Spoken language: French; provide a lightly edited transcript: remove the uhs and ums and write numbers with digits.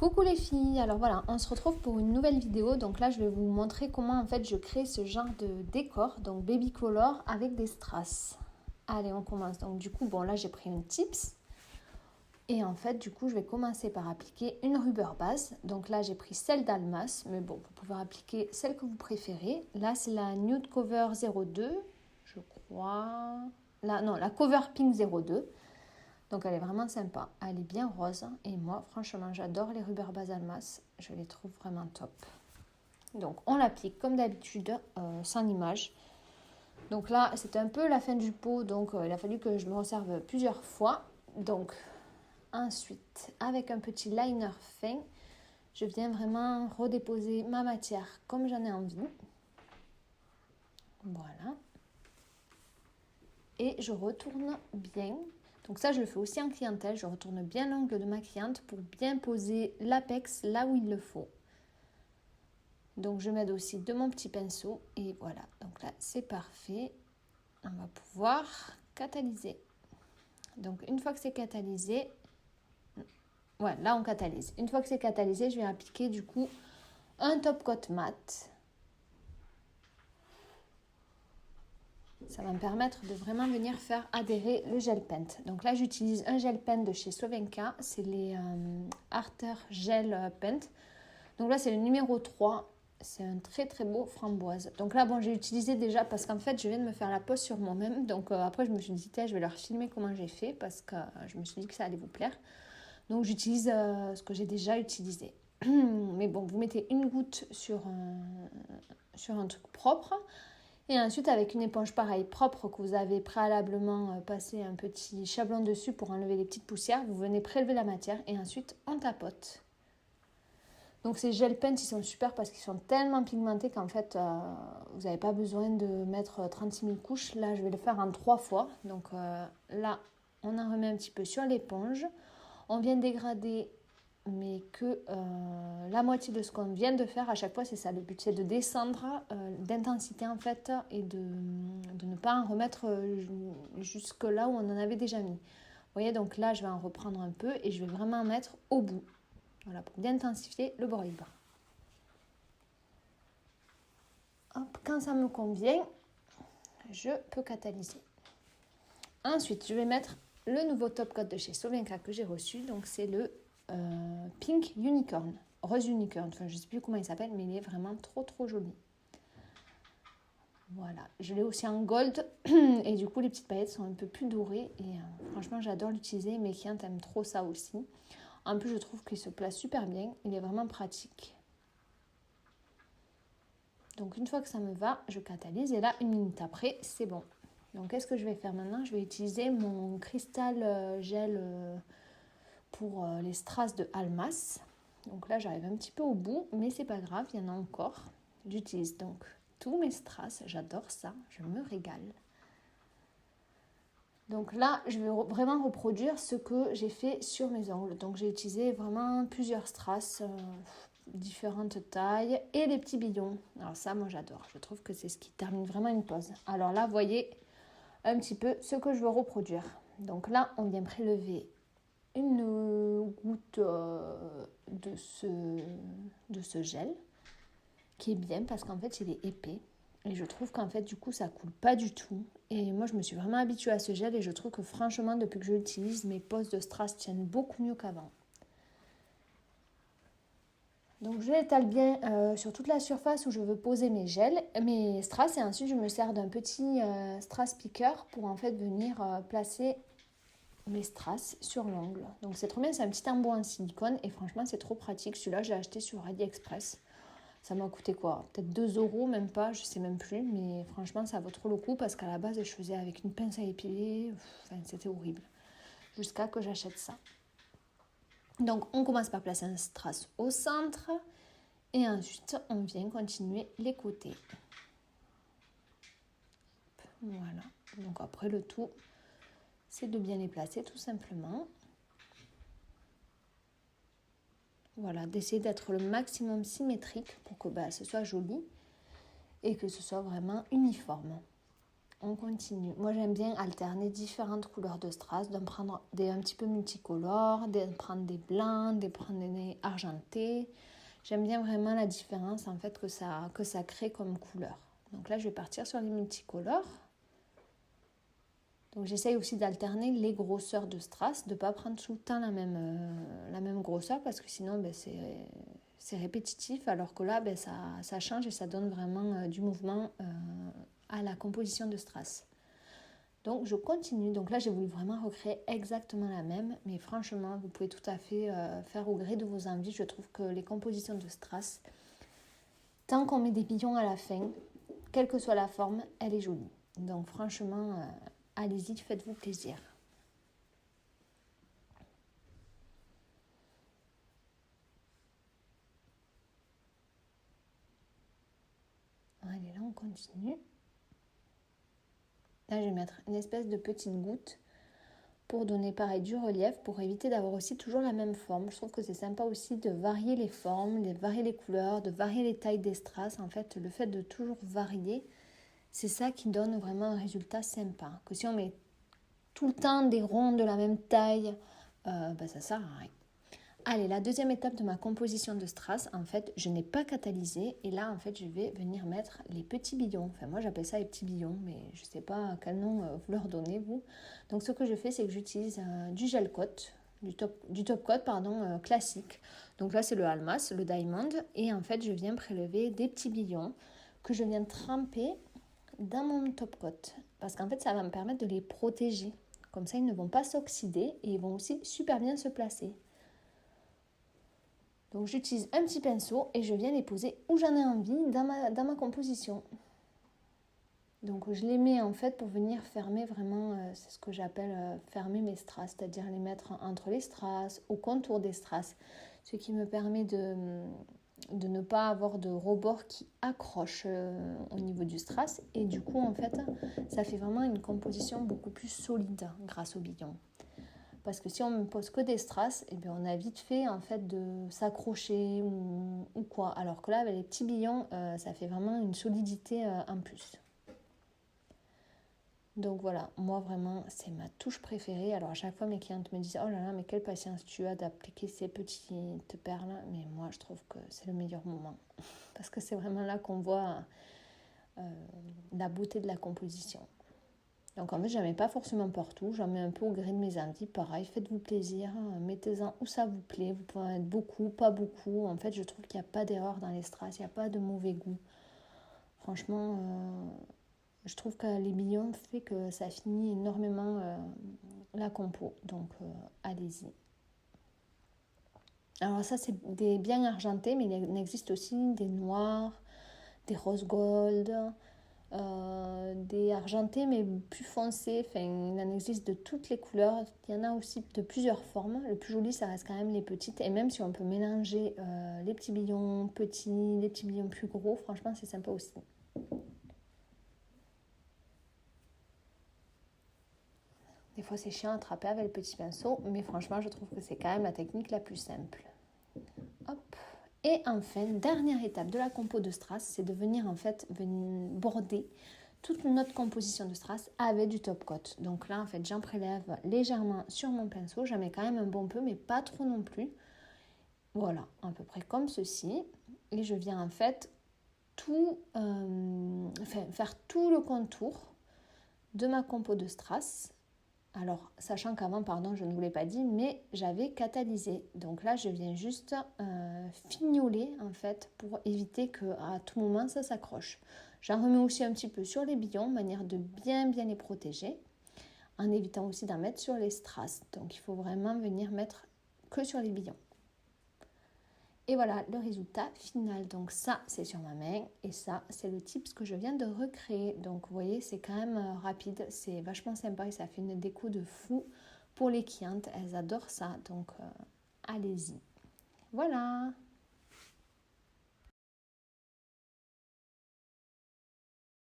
Coucou les filles, alors voilà, on se retrouve pour une nouvelle vidéo. Donc là, je vais vous montrer comment en fait je crée ce genre de décor, donc baby color avec des strass. Allez, on commence. Donc du coup, bon là j'ai pris une tips. Et en fait, du coup, je vais commencer par appliquer une rubber base. Donc là, j'ai pris celle d'Almas, mais bon, vous pouvez appliquer celle que vous préférez. Là, c'est la Nude Cover 02, je crois. Là, non, la Cover Pink 02. Donc elle est vraiment sympa, elle est bien rose et moi franchement j'adore les rubber base Almas, je les trouve vraiment top. Donc on l'applique comme d'habitude sans image. Donc là c'était un peu la fin du pot, donc il a fallu que je me resserve plusieurs fois. Donc ensuite avec un petit liner fin, je viens vraiment redéposer ma matière comme j'en ai envie. Voilà. Et je retourne bien. Donc ça, je le fais aussi en clientèle. Je retourne bien l'angle de ma cliente pour bien poser l'apex là où il le faut. Donc je m'aide aussi de mon petit pinceau. Et voilà, donc là, c'est parfait. On va pouvoir catalyser. Donc une fois que c'est catalysé, ouais, là on catalyse. Une fois que c'est catalysé, je vais appliquer du coup un top coat mat. Ça va me permettre de vraiment venir faire adhérer le gel paint. Donc là, j'utilise un gel paint de chez Slovenka. C'est les Arter Gel Paint. Donc là, c'est le numéro 3. C'est un très très beau framboise. Donc là, bon, j'ai utilisé déjà parce qu'en fait, je viens de me faire la pose sur moi-même. Donc après, je me suis dit, je vais leur filmer comment j'ai fait parce que je me suis dit que ça allait vous plaire. Donc j'utilise ce que j'ai déjà utilisé. Mais bon, vous mettez une goutte sur un truc propre. Et ensuite, avec une éponge pareille propre que vous avez préalablement passé un petit chablon dessus pour enlever les petites poussières, vous venez prélever la matière et ensuite on tapote. Donc ces gel paints, ils sont super parce qu'ils sont tellement pigmentés qu'en fait, vous n'avez pas besoin de mettre 36 000 couches. Là, je vais le faire en 3 fois. Donc là, on en remet un petit peu sur l'éponge. On vient dégrader mais que la moitié de ce qu'on vient de faire à chaque fois, c'est ça. Le but, c'est de descendre d'intensité en fait et de ne pas en remettre jusque là où on en avait déjà mis. Vous voyez, donc là, je vais en reprendre un peu et je vais vraiment en mettre au bout. Voilà, pour bien intensifier le bord et le bas. Hop, quand ça me convient, je peux catalyser. Ensuite, je vais mettre le nouveau top coat de chez Slovenka que j'ai reçu. Donc, c'est le Pink Unicorn, Rose Unicorn, enfin je ne sais plus comment il s'appelle, mais il est vraiment trop trop joli. Voilà, je l'ai aussi en gold et du coup les petites paillettes sont un peu plus dorées et franchement j'adore l'utiliser, mes clientes aiment trop ça aussi. En plus je trouve qu'il se place super bien, il est vraiment pratique. Donc une fois que ça me va, je catalyse et là 1 minute après c'est bon. Donc qu'est-ce que je vais faire maintenant? Je vais utiliser mon cristal gel pour les strass de Almas. Donc là, j'arrive un petit peu au bout, mais c'est pas grave, il y en a encore. J'utilise donc tous mes strass, j'adore ça, je me régale. Donc là, je vais vraiment reproduire ce que j'ai fait sur mes ongles. Donc j'ai utilisé vraiment plusieurs strass, différentes tailles et les petits bidons. Alors ça, moi j'adore, je trouve que c'est ce qui termine vraiment une pose. Alors là, vous voyez un petit peu ce que je veux reproduire. Donc là, on vient prélever une goutte de ce gel qui est bien parce qu'en fait il est épais et je trouve qu'en fait du coup ça coule pas du tout et moi je me suis vraiment habituée à ce gel et je trouve que franchement depuis que je l'utilise mes poses de strass tiennent beaucoup mieux qu'avant. Donc je l'étale bien sur toute la surface où je veux poser mes strass et ensuite je me sers d'un petit strass picker pour en fait venir placer mes strass sur l'ongle. Donc c'est trop bien, c'est un petit embout en silicone et franchement c'est trop pratique. Celui-là j'ai acheté sur AliExpress. Ça m'a coûté quoi? Peut-être 2 €, même pas, je sais même plus. Mais franchement ça vaut trop le coup parce qu'à la base je faisais avec une pince à épiler. Enfin c'était horrible. Jusqu'à que j'achète ça. Donc on commence par placer un strass au centre. Et ensuite on vient continuer les côtés. Voilà. Donc après le tout, c'est de bien les placer tout simplement. Voilà, d'essayer d'être le maximum symétrique pour que ce soit joli et que ce soit vraiment uniforme. on continue. Moi, j'aime bien alterner différentes couleurs de strass, d'en prendre des un petit peu multicolores, d'en prendre des blancs, de prendre des argentés. J'aime bien vraiment la différence en fait que ça crée comme couleur. Donc là, je vais partir sur les multicolores. Donc j'essaye aussi d'alterner les grosseurs de strass, de ne pas prendre tout le temps la même grosseur parce que sinon c'est répétitif, alors que là ça change et ça donne vraiment du mouvement à la composition de strass. Donc je continue, donc là j'ai voulu vraiment recréer exactement la même, mais franchement vous pouvez tout à fait faire au gré de vos envies. Je trouve que les compositions de strass, tant qu'on met des billons à la fin, quelle que soit la forme, elle est jolie. Donc franchement, allez-y, faites-vous plaisir. Allez, là on continue. Là je vais mettre une espèce de petite goutte pour donner pareil du relief, pour éviter d'avoir aussi toujours la même forme. Je trouve que c'est sympa aussi de varier les formes, de varier les couleurs, de varier les tailles des strass. En fait, le fait de toujours varier, c'est ça qui donne vraiment un résultat sympa. Que si on met tout le temps des ronds de la même taille, ça sert à rien. Allez, la deuxième étape de ma composition de strass, en fait, je n'ai pas catalysé. Et là, en fait, je vais venir mettre les petits billons. Enfin, moi, j'appelle ça les petits billons, mais je ne sais pas quel nom vous leur donnez, vous. Donc, ce que je fais, c'est que j'utilise du gel coat, du top coat, classique. Donc là, c'est le Almas, le Diamond. Et en fait, je viens prélever des petits billons que je viens tremper dans mon top coat. Parce qu'en fait, ça va me permettre de les protéger. Comme ça, ils ne vont pas s'oxyder et ils vont aussi super bien se placer. Donc j'utilise un petit pinceau et je viens les poser où j'en ai envie dans ma composition. Donc je les mets en fait pour venir fermer vraiment, c'est ce que j'appelle fermer mes strass, c'est-à-dire les mettre entre les strass, au contour des strass, ce qui me permet de ne pas avoir de rebord qui accroche au niveau du strass. Et du coup en fait ça fait vraiment une composition beaucoup plus solide grâce au billon. Parce que si on ne pose que des strass, eh bien on a vite fait en fait de s'accrocher ou quoi. Alors que là, avec les petits billons, ça fait vraiment une solidité en plus. Donc voilà, moi vraiment, c'est ma touche préférée. Alors à chaque fois, mes clientes me disent « Oh là là, mais quelle patience tu as d'appliquer ces petites perles ». Mais moi, je trouve que c'est le meilleur moment. Parce que c'est vraiment là qu'on voit la beauté de la composition. Donc en fait, j'en mets pas forcément partout, j'en mets un peu au gré de mes envies. Pareil, faites-vous plaisir, mettez-en où ça vous plaît. Vous pouvez en mettre beaucoup, pas beaucoup. En fait, je trouve qu'il n'y a pas d'erreur dans les strass, il n'y a pas de mauvais goût. Franchement, je trouve que les billons fait que ça finit énormément la compo. Donc allez-y. Alors ça, c'est des bien argentés, mais il existe aussi des noirs, des rose gold, des argentés mais plus foncés. Enfin, il en existe de toutes les couleurs. Il y en a aussi de plusieurs formes. Le plus joli, ça reste quand même les petites. Et même si on peut mélanger les petits billons petits, les petits billons plus gros, franchement, c'est sympa aussi. Des fois, c'est chiant à attraper avec le petit pinceau, mais franchement, je trouve que c'est quand même la technique la plus simple. Hop. Et enfin, dernière étape de la compo de strass, c'est de venir en fait border toute notre composition de strass avec du top coat. Donc là, en fait, j'en prélève légèrement sur mon pinceau. J'en mets quand même un bon peu, mais pas trop non plus. Voilà, à peu près comme ceci. Et je viens en fait faire tout le contour de ma compo de strass. Alors, sachant qu'avant, je ne vous l'ai pas dit, mais j'avais catalysé. Donc là, je viens juste fignoler, en fait, pour éviter qu'à tout moment, ça s'accroche. J'en remets aussi un petit peu sur les billons, de manière de bien les protéger, en évitant aussi d'en mettre sur les strass. Donc, il faut vraiment venir mettre que sur les billons. Et voilà le résultat final. Donc ça, c'est sur ma main et ça, c'est le tips que je viens de recréer. Donc vous voyez, c'est quand même rapide, c'est vachement sympa et ça fait une déco de fou pour les clientes. Elles adorent ça, donc allez-y. Voilà.